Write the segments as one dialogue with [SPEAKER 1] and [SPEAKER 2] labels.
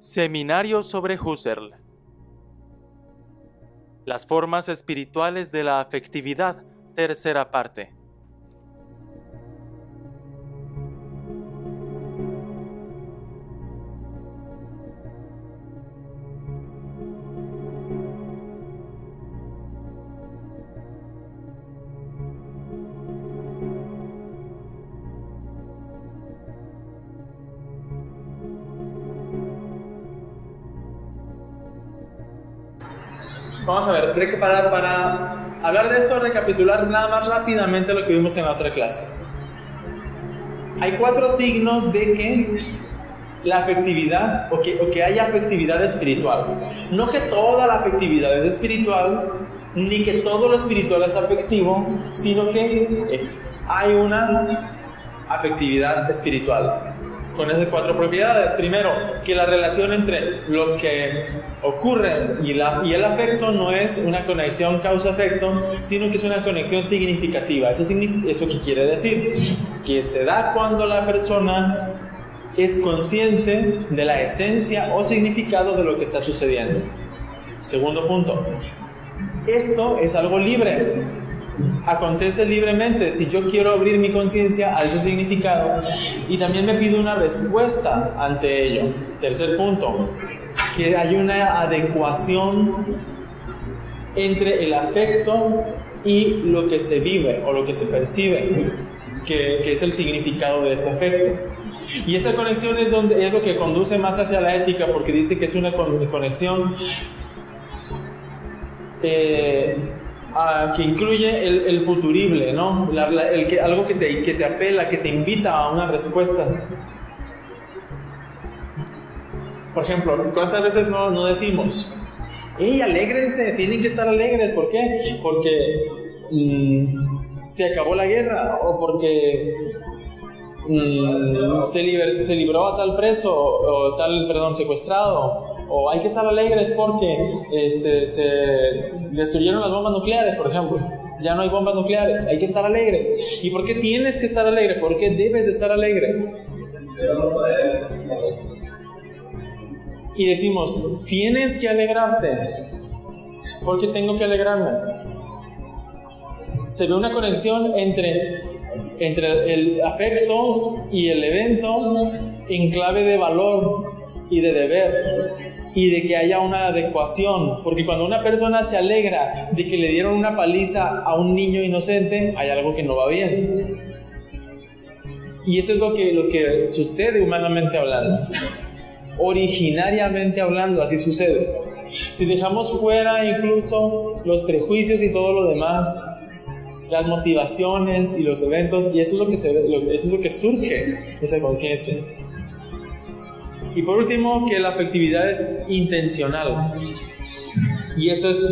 [SPEAKER 1] Seminario sobre Husserl. Las formas espirituales de la afectividad, tercera parte.
[SPEAKER 2] Vamos a ver, para hablar de esto, recapitular nada más rápidamente lo que vimos en la otra clase. Hay 4 signos de que la afectividad, o que haya afectividad espiritual. No que toda la afectividad es espiritual, ni que todo lo espiritual es afectivo, sino que hay una afectividad espiritual. Con esas 4 propiedades. Primero, que la relación entre lo que ocurre y el afecto no es una conexión causa-efecto, sino que es una conexión significativa. ¿Eso qué quiere decir? Que se da cuando la persona es consciente de la esencia o significado de lo que está sucediendo. Segundo punto, esto es algo libre. Acontece libremente si yo quiero abrir mi conciencia a ese significado y también me pido una respuesta ante ello. Tercer punto, que hay una adecuación entre el afecto y lo que se vive o lo que se percibe, que es el significado de ese afecto. Y esa conexión es lo que conduce más hacia la ética, porque dice que es una conexión que incluye el futurible, ¿no? Algo que te apela, que te invita a una respuesta. Por ejemplo, ¿cuántas veces no decimos: ¡Ey, alégrense! Tienen que estar alegres. ¿Por qué? Porque se acabó la guerra, o porque se libró a tal preso, o secuestrado. O hay que estar alegres porque se destruyeron las bombas nucleares, por ejemplo. Ya no hay bombas nucleares, hay que estar alegres. ¿Y por qué tienes que estar alegre? ¿Por qué debes de estar alegre? Y decimos: tienes que alegrarte. ¿Por qué tengo que alegrarme? Se ve una conexión entre el afecto y el evento en clave de valor y de deber, y de que haya una adecuación, porque cuando una persona se alegra de que le dieron una paliza a un niño inocente, hay algo que no va bien. Y eso es lo que sucede humanamente hablando. Originariamente hablando, así sucede. Si dejamos fuera incluso los prejuicios y todo lo demás, las motivaciones y los eventos, y eso es lo que surge, esa conciencia. Y por último, que la afectividad es intencional. Y eso es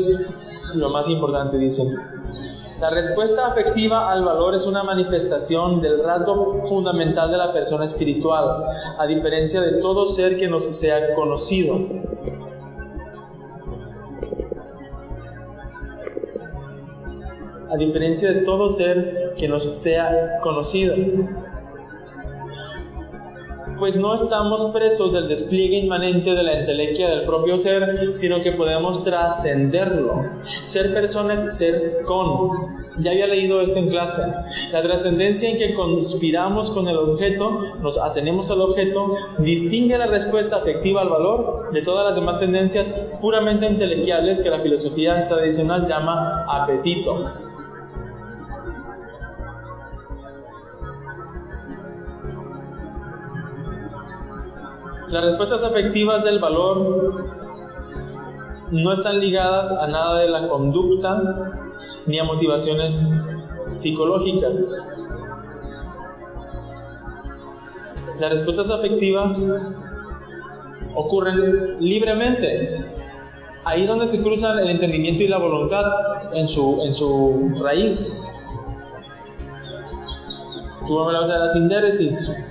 [SPEAKER 2] lo más importante, dicen. La respuesta afectiva al valor es una manifestación del rasgo fundamental de la persona espiritual, a diferencia de todo ser que nos sea conocido. A diferencia de todo ser que nos sea conocido. Pues no estamos presos del despliegue inmanente de la entelequia del propio ser, sino que podemos trascenderlo. Ser persona es ser con. Ya había leído esto en clase. La trascendencia en que conspiramos con el objeto, nos atenemos al objeto, distingue la respuesta afectiva al valor de todas las demás tendencias puramente entelequiales que la filosofía tradicional llama apetito. Las respuestas afectivas del valor no están ligadas a nada de la conducta ni a motivaciones psicológicas. Las respuestas afectivas ocurren libremente, ahí donde se cruzan el entendimiento y la voluntad en su raíz. Tú hablabas de la sindéresis.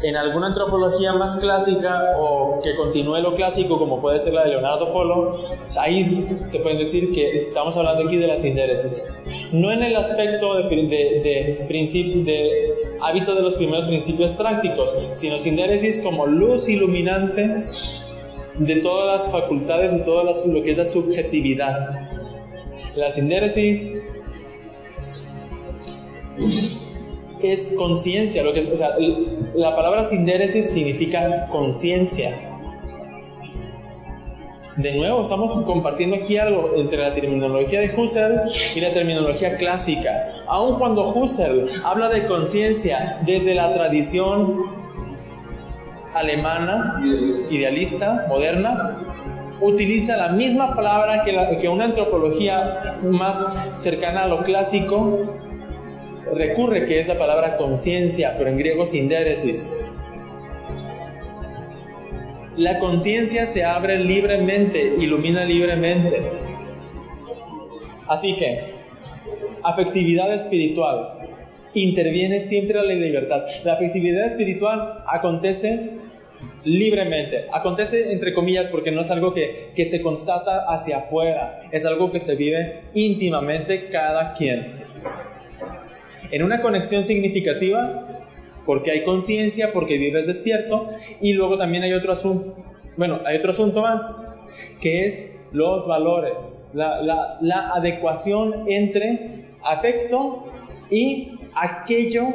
[SPEAKER 2] en alguna antropología más clásica o que continúe lo clásico, como puede ser la de Leonardo Polo, ahí te pueden decir que estamos hablando aquí de la sindéresis. No en el aspecto de hábito de los primeros principios prácticos, sino sindéresis como luz iluminante de todas las facultades, de todo lo que es la subjetividad. La sindéresis es conciencia, o sea, la palabra sindéresis significa conciencia. De nuevo, estamos compartiendo aquí algo entre la terminología de Husserl y la terminología clásica. Aun cuando Husserl habla de conciencia desde la tradición alemana, idealista, moderna, utiliza la misma palabra que una antropología más cercana a lo clásico recurre, que es la palabra conciencia, pero en griego sindéresis. La conciencia se abre libremente, ilumina libremente. Así que, afectividad espiritual interviene siempre a la libertad. La afectividad espiritual acontece libremente, acontece entre comillas porque no es algo que se constata hacia afuera, es algo que se vive íntimamente cada quien. En una conexión significativa, porque hay conciencia, porque vives despierto, y luego también hay otro asunto, hay otro asunto más, que es los valores, la adecuación entre afecto y aquello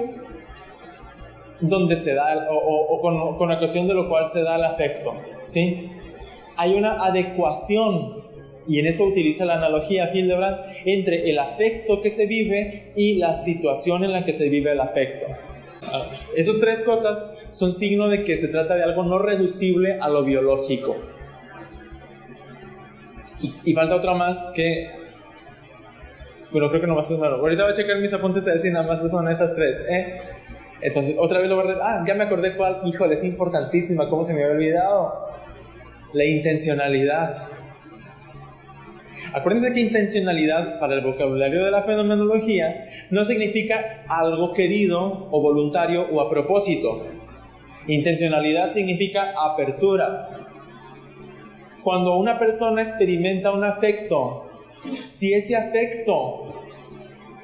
[SPEAKER 2] donde se da, o con ocasión de lo cual se da el afecto, ¿sí? Hay una adecuación, y en eso utiliza la analogía Hildebrand, entre el afecto que se vive y la situación en la que se vive el afecto. Esas tres cosas son signo de que se trata de algo no reducible a lo biológico. Y falta otra más que... Bueno, creo que nomás es malo. Ahorita voy a checar mis apuntes a ver si nada más son esas tres, Entonces, otra vez lo voy a... ya me acordé cuál. Híjole, es importantísima. ¿Cómo se me había olvidado? La intencionalidad. Acuérdense que intencionalidad para el vocabulario de la fenomenología no significa algo querido o voluntario o a propósito. Intencionalidad significa apertura. Cuando una persona experimenta un afecto, si ese afecto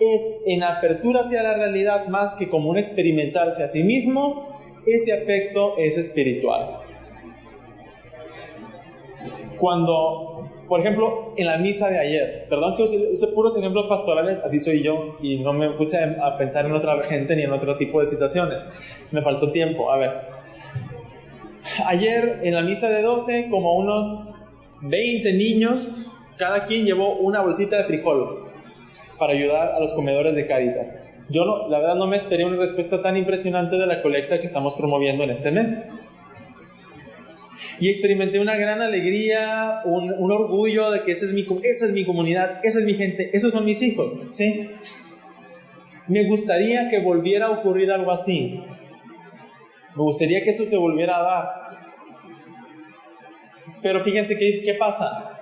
[SPEAKER 2] es en apertura hacia la realidad más que como un experimentarse a sí mismo, ese afecto es espiritual. Cuando, por ejemplo, en la misa de ayer, perdón que use puros ejemplos pastorales, así soy yo, y no me puse a pensar en otra gente ni en otro tipo de situaciones, me faltó tiempo. A ver, ayer en la misa de 12, como unos 20 niños, cada quien llevó una bolsita de frijol para ayudar a los comedores de Cáritas. Yo no, la verdad no me esperé una respuesta tan impresionante de la colecta que estamos promoviendo en este mes. Y experimenté una gran alegría, un orgullo de que esa es mi comunidad, esa es mi gente, esos son mis hijos, ¿sí? Me gustaría que volviera a ocurrir algo así. Me gustaría que eso se volviera a dar. Pero fíjense qué pasa.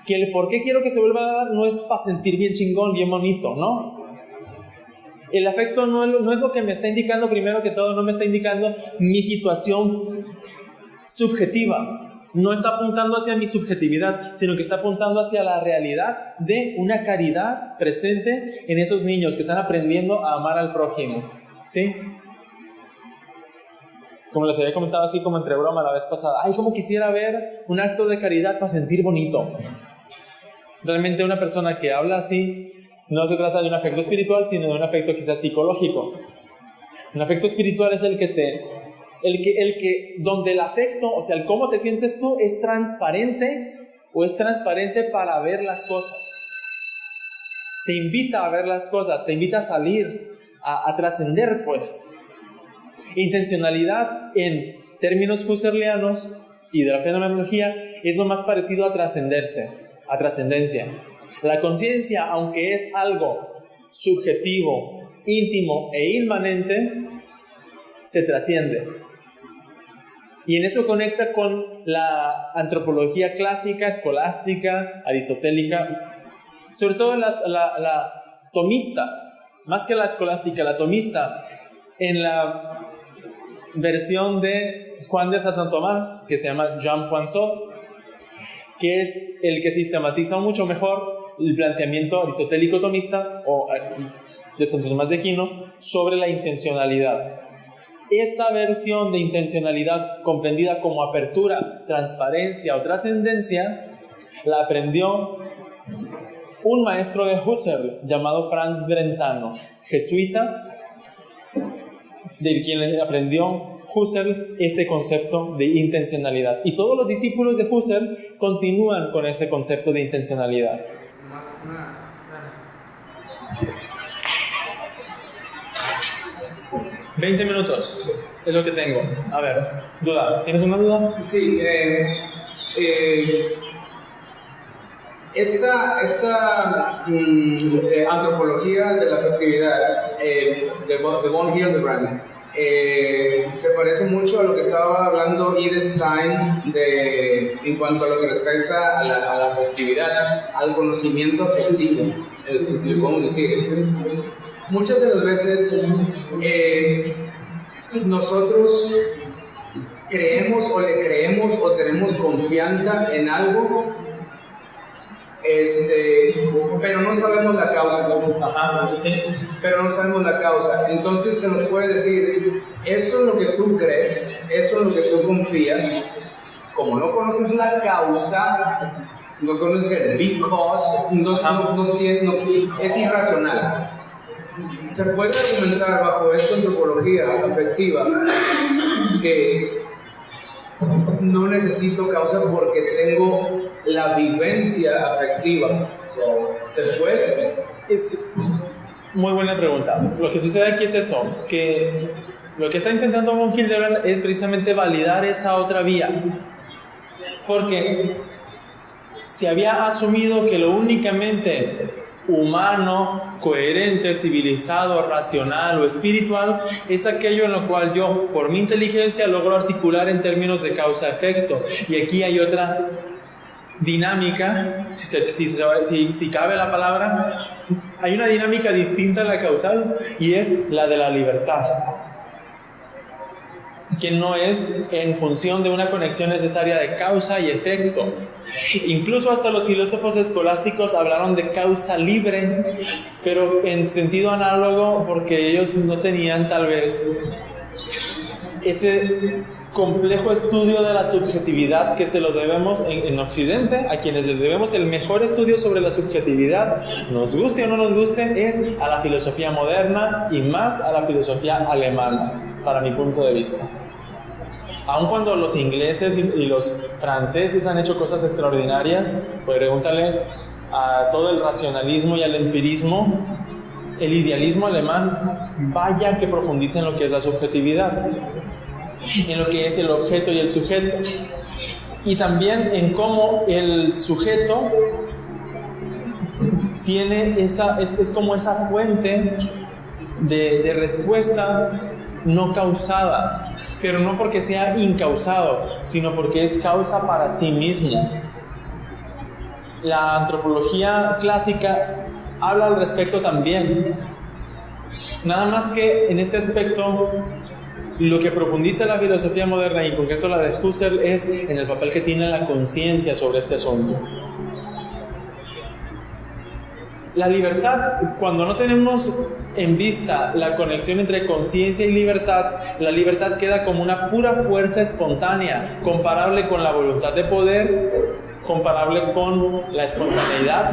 [SPEAKER 2] Que el por qué quiero que se vuelva a dar no es para sentir bien chingón, bien bonito, ¿no? El afecto no es lo que me está indicando, primero que todo, no me está indicando mi situación subjetiva. No está apuntando hacia mi subjetividad, sino que está apuntando hacia la realidad de una caridad presente en esos niños que están aprendiendo a amar al prójimo, ¿sí? Como les había comentado así como entre broma la vez pasada, ay, como quisiera ver un acto de caridad para sentir bonito. Realmente una persona que habla así no se trata de un afecto espiritual, sino de un afecto quizás psicológico. Un afecto espiritual es el que donde el afecto, o sea, el cómo te sientes tú es transparente o es transparente para ver las cosas. Te invita a ver las cosas, te invita a salir, a trascender, pues. Intencionalidad en términos husserlianos y de la fenomenología es lo más parecido a trascenderse, a trascendencia. La conciencia, aunque es algo subjetivo, íntimo e inmanente, se trasciende. Y en eso conecta con la antropología clásica, escolástica, aristotélica, sobre todo la tomista, más que la escolástica, la tomista, en la versión de Juan de Santo Tomás, que se llama Jean Poinsot, que es el que sistematiza mucho mejor el planteamiento aristotélico tomista o de Santo Tomás de Aquino sobre la intencionalidad. Esa versión de intencionalidad comprendida como apertura, transparencia o trascendencia la aprendió un maestro de Husserl llamado Franz Brentano, jesuita, del quien aprendió Husserl este concepto de intencionalidad. Y todos los discípulos de Husserl continúan con ese concepto de intencionalidad. 20 minutos es lo que tengo. A ver, duda. ¿Tienes una duda?
[SPEAKER 3] Sí. Esta antropología de la afectividad de von Hildebrand se parece mucho a lo que estaba hablando Edith Stein en cuanto a lo que respecta a la afectividad, al conocimiento afectivo, si le podemos decir. Muchas de las veces nosotros creemos o le creemos o tenemos confianza en algo, pero no sabemos la causa.
[SPEAKER 2] Ajá, sí.
[SPEAKER 3] Pero no sabemos la causa. Entonces se nos puede decir, eso es lo que tú crees, eso es lo que tú confías. Como no conoces la causa, no conoces el because, es irracional. Se puede argumentar bajo esta antropología afectiva que no necesito causa porque tengo la vivencia afectiva. ¿Se puede?
[SPEAKER 2] Es muy buena pregunta. Lo que sucede aquí es eso, que lo que está intentando von Hildebrand es precisamente validar esa otra vía, porque se había asumido que lo únicamente humano, coherente, civilizado, racional o espiritual es aquello en lo cual yo, por mi inteligencia, logro articular en términos de causa-efecto. Y aquí hay otra dinámica, si cabe la palabra, hay una dinámica distinta a la causal, y es la de la libertad, que no es en función de una conexión necesaria de causa y efecto. Incluso hasta los filósofos escolásticos hablaron de causa libre, pero en sentido análogo, porque ellos no tenían tal vez ese complejo estudio de la subjetividad que se lo debemos en Occidente, a quienes les debemos el mejor estudio sobre la subjetividad, nos guste o no nos guste, es a la filosofía moderna y más a la filosofía alemana, para mi punto de vista. Aun cuando los ingleses y los franceses han hecho cosas extraordinarias, pues pregúntale a todo el racionalismo y al empirismo, el idealismo alemán, vaya que profundiza en lo que es la subjetividad, en lo que es el objeto y el sujeto, y también en cómo el sujeto tiene es como esa fuente de respuesta no causada, pero no porque sea incausado, sino porque es causa para sí mismo. La antropología clásica habla al respecto también, nada más que en este aspecto lo que profundiza la filosofía moderna, y en concreto la de Husserl, es en el papel que tiene la conciencia sobre este asunto. La libertad, cuando no tenemos en vista la conexión entre conciencia y libertad, la libertad queda como una pura fuerza espontánea, comparable con la voluntad de poder, comparable con la espontaneidad,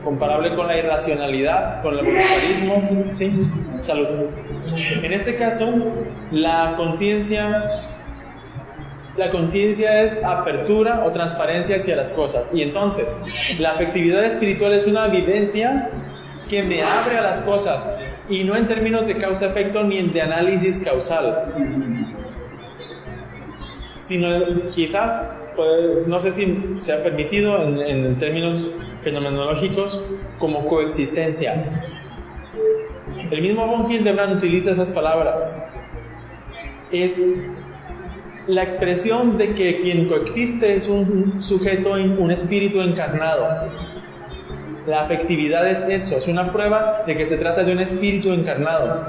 [SPEAKER 2] comparable con la irracionalidad, con el voluntarismo. ¿Sí? Salud. En este caso, la conciencia es apertura o transparencia hacia las cosas, y entonces la afectividad espiritual es una vivencia que me abre a las cosas, y no en términos de causa-efecto ni de análisis causal, sino quizás, no sé si se ha permitido en términos fenomenológicos, como coexistencia. El mismo von Hildebrand utiliza esas palabras. Es la expresión de que quien coexiste es un sujeto, un espíritu encarnado. La afectividad es eso, es una prueba de que se trata de un espíritu encarnado.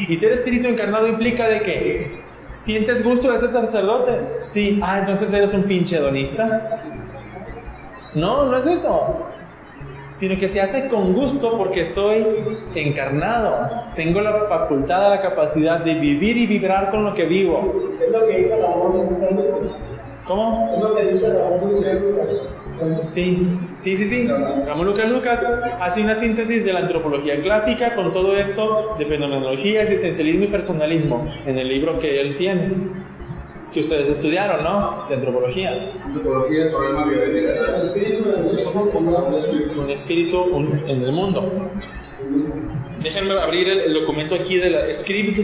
[SPEAKER 2] Y ser espíritu encarnado implica de que ¿sientes gusto de ser sacerdote? Sí. Ah, entonces eres un pinche hedonista. No, no es eso. Sino que se hace con gusto porque soy encarnado. Tengo la facultad, la capacidad de vivir y vibrar con lo que vivo.
[SPEAKER 4] Es lo que dice la voz de Lucas.
[SPEAKER 2] ¿Cómo?
[SPEAKER 4] Es lo que dice la voz de Lucas.
[SPEAKER 2] Sí. Ramón Lucas hace una síntesis de la antropología clásica con todo esto de fenomenología, existencialismo y personalismo en el libro que él tiene, que ustedes estudiaron, ¿no? De antropología.
[SPEAKER 3] Antropología, problema bioética.
[SPEAKER 2] Un espíritu en el mundo. Déjenme abrir el documento aquí de la script.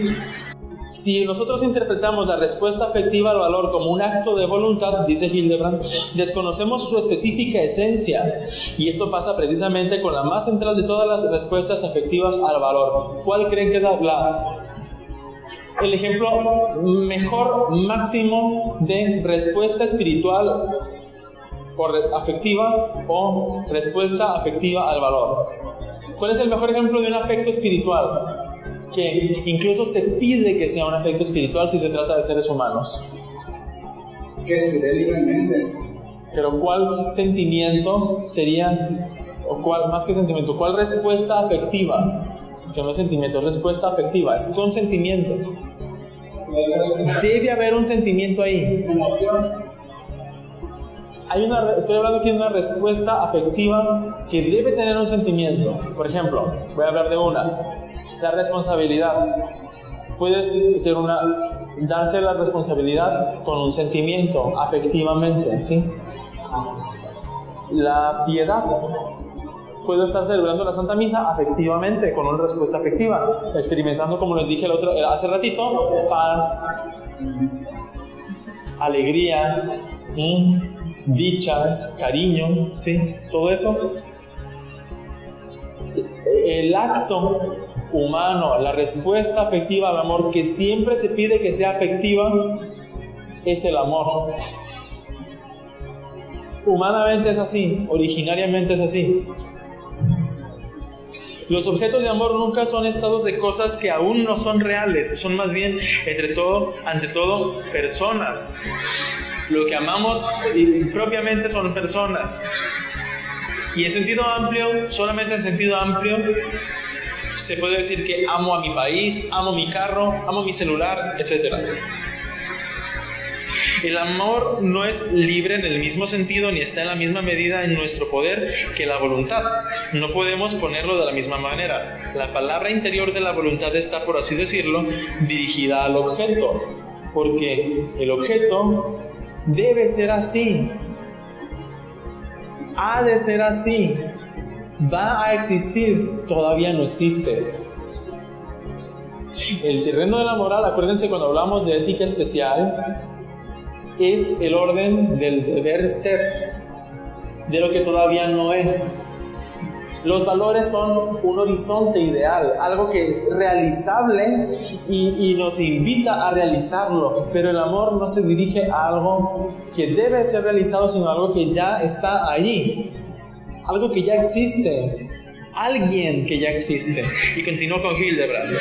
[SPEAKER 2] Si nosotros interpretamos la respuesta afectiva al valor como un acto de voluntad, dice Hildebrand, desconocemos su específica esencia. Y esto pasa precisamente con la más central de todas las respuestas afectivas al valor. ¿Cuál creen que es el ejemplo mejor máximo de respuesta espiritual o afectiva o respuesta afectiva al valor? ¿Cuál es el mejor ejemplo de un afecto espiritual? Que incluso se pide que sea un afecto espiritual si se trata de seres humanos.
[SPEAKER 3] Que se dé libremente.
[SPEAKER 2] Pero ¿cuál sentimiento sería, o cuál, más que sentimiento, cuál respuesta afectiva? Que no es sentimiento, es respuesta afectiva, es consentimiento. Debe haber un sentimiento ahí. Estoy hablando aquí de una respuesta afectiva que debe tener un sentimiento. Por ejemplo, voy a hablar de la responsabilidad. Puede ser darse la responsabilidad con un sentimiento, afectivamente, ¿sí? La piedad. Puedo estar celebrando la Santa Misa afectivamente, con una respuesta afectiva, experimentando, como les dije hace ratito, paz, alegría, dicha, cariño, ¿sí? Todo eso. El acto humano, la respuesta afectiva al amor, que siempre se pide que sea afectiva, es el amor. Humanamente es así, originariamente es así. Los objetos de amor nunca son estados de cosas que aún no son reales, son más bien, ante todo, personas. Lo que amamos propiamente son personas. Y en sentido amplio, solamente en sentido amplio, se puede decir que amo a mi país, amo mi carro, amo mi celular, etc. El amor no es libre en el mismo sentido ni está en la misma medida en nuestro poder que la voluntad. No podemos ponerlo de la misma manera. La palabra interior de la voluntad está, por así decirlo, dirigida al objeto, porque el objeto debe ser así, ha de ser así, va a existir, todavía no existe. El terreno de la moral, acuérdense cuando hablamos de ética especial, es el orden del deber ser, de lo que todavía no es. Los valores son un horizonte ideal, algo que es realizable y nos invita a realizarlo, pero el amor no se dirige a algo que debe ser realizado, sino a algo que ya está allí, algo que ya existe, alguien que ya existe. Y continúo con Hildebrand.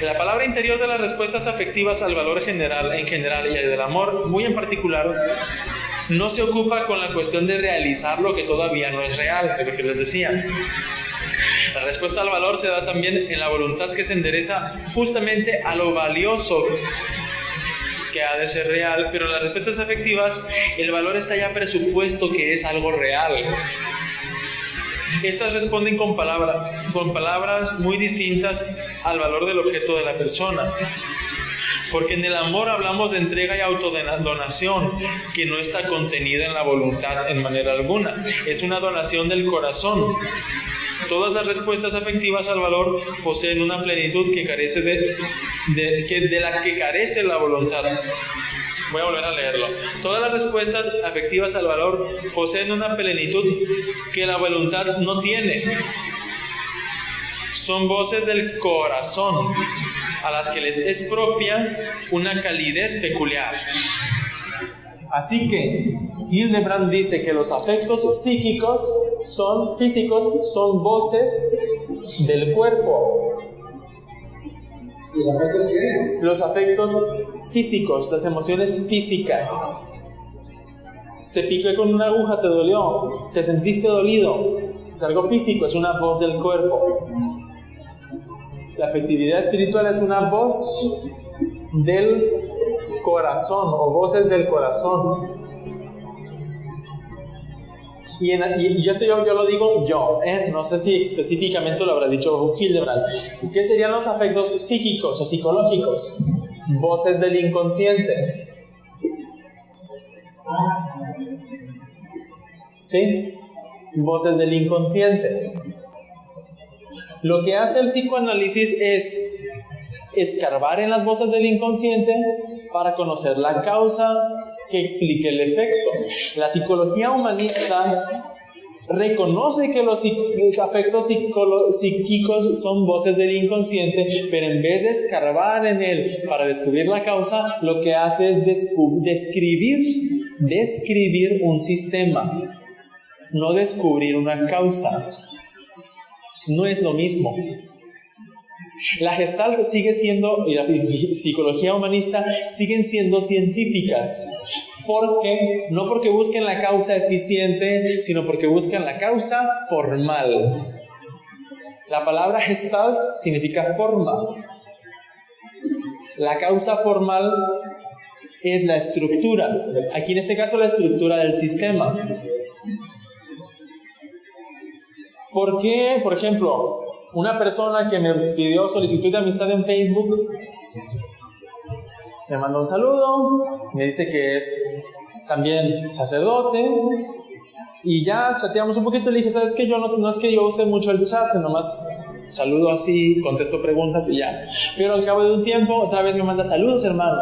[SPEAKER 2] La palabra interior de las respuestas afectivas al valor en general y del amor muy en particular, no se ocupa con la cuestión de realizar lo que todavía no es real, lo que les decía. La respuesta al valor se da también en la voluntad que se endereza justamente a lo valioso que ha de ser real, pero en las respuestas afectivas el valor está ya presupuesto que es algo real. Estas responden con palabras muy distintas al valor del objeto de la persona. Porque en el amor hablamos de entrega y autodonación, que no está contenida en la voluntad en manera alguna. Es una donación del corazón. Todas las respuestas afectivas al valor poseen una plenitud que carece de la que carece la voluntad. Voy a volver a leerlo. Todas las respuestas afectivas al valor poseen una plenitud que la voluntad no tiene. Son voces del corazón, a las que les es propia una calidez peculiar. Así que Hildebrand dice que los afectos físicos son voces del cuerpo.
[SPEAKER 3] ¿Los afectos qué?
[SPEAKER 2] Los afectos físicos, las emociones físicas. Te piqué con una aguja, te dolió, te sentiste dolido. Es algo físico, es una voz del cuerpo. La afectividad espiritual es una voz del corazón o voces del corazón. Y esto yo lo digo yo, no sé si específicamente lo habrá dicho Hildebrand. ¿Qué serían los afectos psíquicos o psicológicos? Voces del inconsciente. ¿Sí? Voces del inconsciente. Lo que hace el psicoanálisis es escarbar en las voces del inconsciente para conocer la causa que explique el efecto. La psicología humanista reconoce que los afectos psíquicos son voces del inconsciente, pero en vez de escarbar en él para descubrir la causa, lo que hace es describir un sistema, no descubrir una causa. No es lo mismo. La Gestalt sigue siendo, y la psicología humanista siguen siendo científicas. No porque busquen la causa eficiente, sino porque buscan la causa formal. La palabra Gestalt significa forma. La causa formal es la estructura. Aquí en este caso la estructura del sistema. ¿Por qué, por ejemplo, una persona que me pidió solicitud de amistad en Facebook me mandó un saludo, me dice que es también sacerdote, y ya chateamos un poquito y le dije, ¿sabes qué? Yo no es que yo use mucho el chat, nomás saludo así, contesto preguntas y ya. Pero al cabo de un tiempo, otra vez me manda saludos, hermano.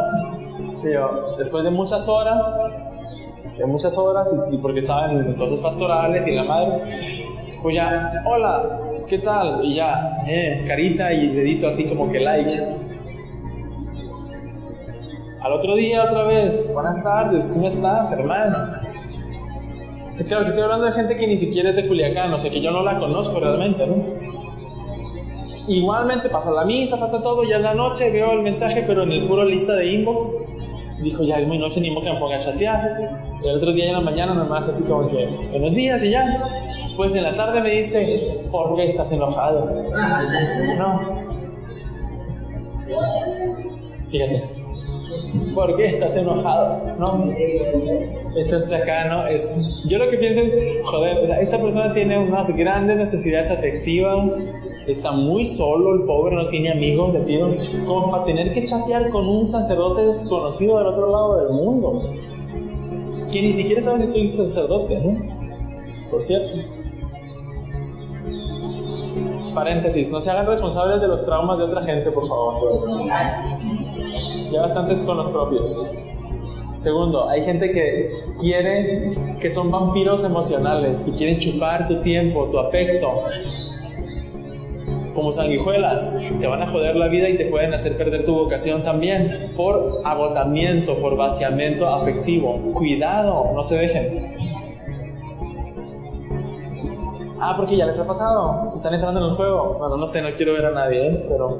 [SPEAKER 2] Pero después de muchas horas, y porque estaba en cosas pastorales y la madre, pues ya, hola, ¿qué tal? Y ya, carita y dedito así como que like. Al otro día otra vez, buenas tardes, ¿cómo estás, hermano? Claro que estoy hablando de gente que ni siquiera es de Culiacán, o sea que yo no la conozco realmente, ¿no? Igualmente pasa la misa, pasa todo, ya en la noche veo el mensaje, pero en el puro lista de inbox, dijo, ya es muy noche, ni modo que me ponga a chatear. Y el otro día en la mañana nomás así como que, buenos días y ya. Pues en la tarde me dice, ¿por qué estás enojado? No. Fíjate. ¿Por qué estás enojado? No. Entonces acá no es... Yo lo que pienso es, joder, o sea, esta persona tiene unas grandes necesidades afectivas, está muy solo, el pobre, no tiene amigos, de tiro, como para tener que chatear con un sacerdote desconocido del otro lado del mundo, que ni siquiera sabe si soy sacerdote, ¿no? Por cierto. Paréntesis, no se hagan responsables de los traumas de otra gente, por favor. Ya bastantes con los propios. Segundo, hay gente que son vampiros emocionales, que quieren chupar tu tiempo, tu afecto. Como sanguijuelas, te van a joder la vida y te pueden hacer perder tu vocación también por agotamiento, por vaciamiento afectivo. Cuidado, no se dejen. Porque ya les ha pasado, están entrando en el juego. Bueno, no sé, no quiero ver a nadie, pero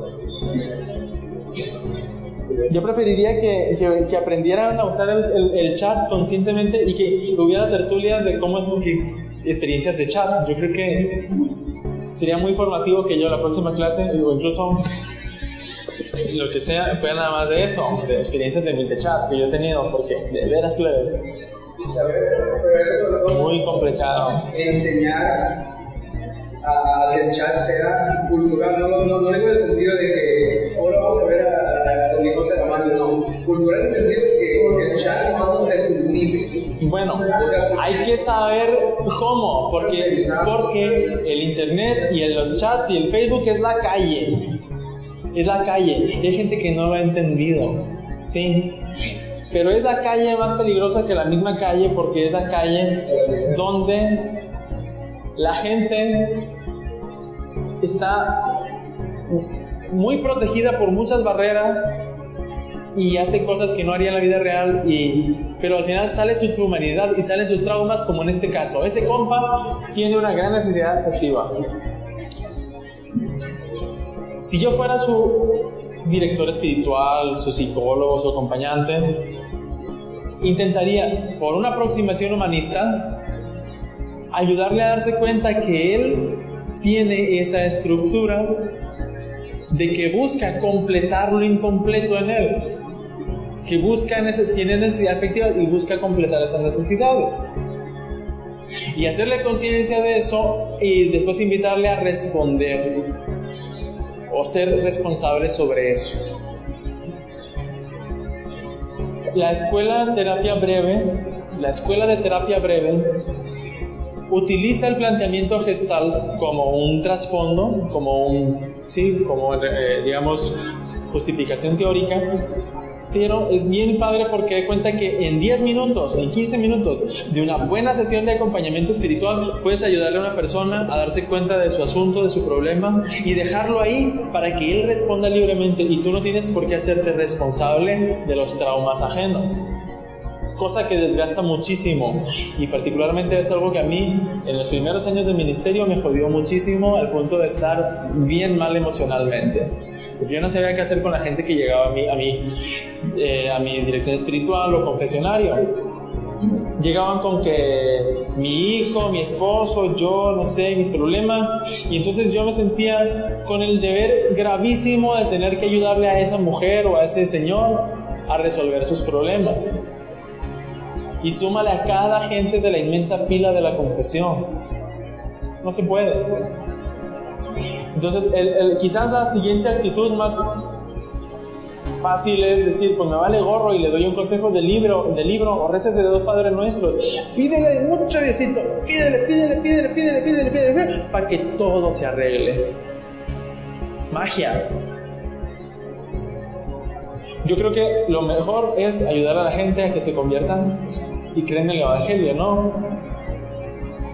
[SPEAKER 2] yo preferiría que aprendieran a usar el chat conscientemente y que hubiera tertulias de cómo es experiencias de chat. Yo creo que sería muy formativo que yo la próxima clase, o incluso lo que sea, fuera nada más de eso, de experiencias de chat que yo he tenido, porque de veras plebes. Muy complicado.
[SPEAKER 3] Enseñar a que el chat sea cultural, no digo en el sentido de que ahora vamos a ver a Quijote de la Mancha, no, cultural en el sentido de que el chat vamos a descubrir.
[SPEAKER 2] Bueno, hay que saber cómo, porque el internet y los chats y el Facebook es la calle, y hay gente que no lo ha entendido, sí. Pero es la calle más peligrosa que la misma calle, porque es la calle donde la gente está muy protegida por muchas barreras y hace cosas que no haría en la vida real, pero al final sale su humanidad y salen sus traumas, como en este caso. Ese compa tiene una gran necesidad afectiva. Si yo fuera su director espiritual, su psicólogo, su acompañante, intentaría, por una aproximación humanista, ayudarle a darse cuenta que él tiene esa estructura de que busca completar lo incompleto en él, que tiene necesidad afectiva y busca completar esas necesidades. Y hacerle conciencia de eso y después invitarle a responder o ser responsable sobre eso. La escuela de terapia breve utiliza el planteamiento Gestalt como un trasfondo, digamos, justificación teórica, pero es bien padre porque da cuenta que en 10 minutos, en 15 minutos de una buena sesión de acompañamiento espiritual puedes ayudarle a una persona a darse cuenta de su asunto, de su problema y dejarlo ahí para que él responda libremente, y tú no tienes por qué hacerte responsable de los traumas ajenos, cosa que desgasta muchísimo, y particularmente es algo que a mí en los primeros años del ministerio me jodió muchísimo al punto de estar bien mal emocionalmente, porque yo no sabía qué hacer con la gente que llegaba a mi dirección espiritual o confesionario. Llegaban con que mi hijo, mi esposo, yo, no sé, mis problemas, y entonces yo me sentía con el deber gravísimo de tener que ayudarle a esa mujer o a ese señor a resolver sus problemas. Y súmale a cada gente de la inmensa fila de la confesión. No se puede. Entonces, quizás la siguiente actitud más fácil es decir, pues me vale gorro y le doy un consejo de libro o rezas de 2 Padres Nuestros. Pídele mucho Diosito, pídele, para que todo se arregle. Magia. Yo creo que lo mejor es ayudar a la gente a que se conviertan y creen en el Evangelio, ¿no?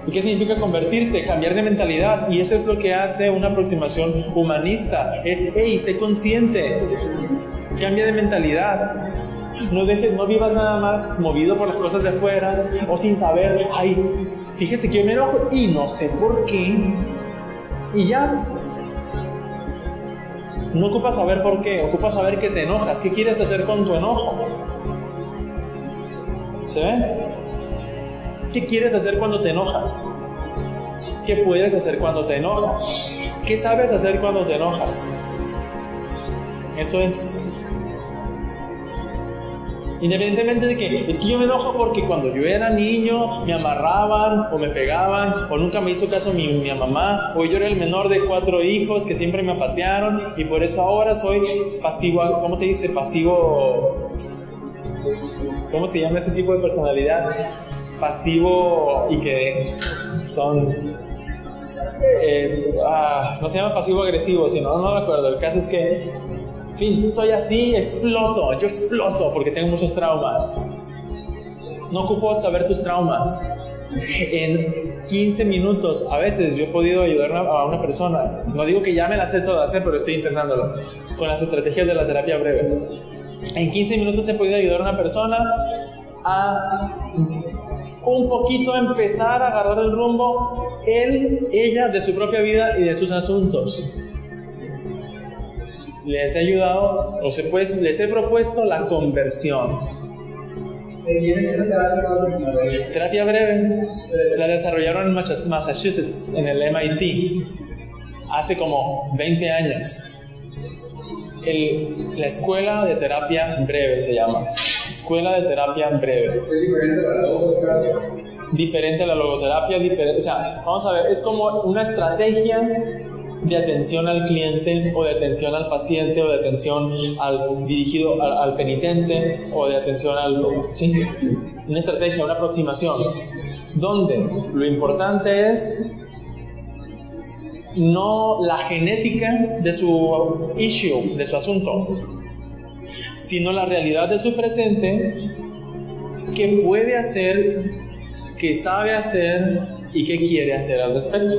[SPEAKER 2] ¿Y qué significa convertirte? Cambiar de mentalidad. Y eso es lo que hace una aproximación humanista. Es, sé consciente. Cambia de mentalidad. No vivas nada más movido por las cosas de afuera o sin saber, fíjese que yo me enojo y no sé por qué. Y ya. No ocupas saber por qué, ocupas saber que te enojas. ¿Qué quieres hacer con tu enojo? ¿Se ve? ¿Qué quieres hacer cuando te enojas? ¿Qué puedes hacer cuando te enojas? ¿Qué sabes hacer cuando te enojas? Eso es... Independientemente de que es que yo me enojo porque cuando yo era niño me amarraban o me pegaban o nunca me hizo caso mi mamá, o yo era el menor de 4 hijos que siempre me patearon y por eso ahora soy pasivo, ¿cómo se dice? Pasivo, ¿cómo se llama ese tipo de personalidad? Pasivo y que son... no se llama pasivo agresivo, sino no me acuerdo. El caso es que soy así, yo exploto porque tengo muchos traumas. No ocupo saber tus traumas. En 15 minutos, a veces yo he podido ayudar a una persona, no digo que ya me las sé todas, pero estoy intentándolo, con las estrategias de la terapia breve. En 15 minutos he podido ayudar a una persona a un poquito empezar a agarrar el rumbo, ella, de su propia vida y de sus asuntos. Les he ayudado, les he propuesto la conversión. Terapia breve la desarrollaron en Massachusetts, en el MIT, hace como 20 años. La escuela de terapia breve se llama. Escuela de terapia breve. ¿Es diferente a la logoterapia? Diferente. O sea, vamos a ver, es como una estrategia de atención al cliente, o de atención al paciente, o de atención dirigido al penitente, o de atención ¿sí? Una estrategia, una aproximación, donde lo importante es no la genética de su issue, de su asunto, sino la realidad de su presente, qué puede hacer, qué sabe hacer y qué quiere hacer al respecto.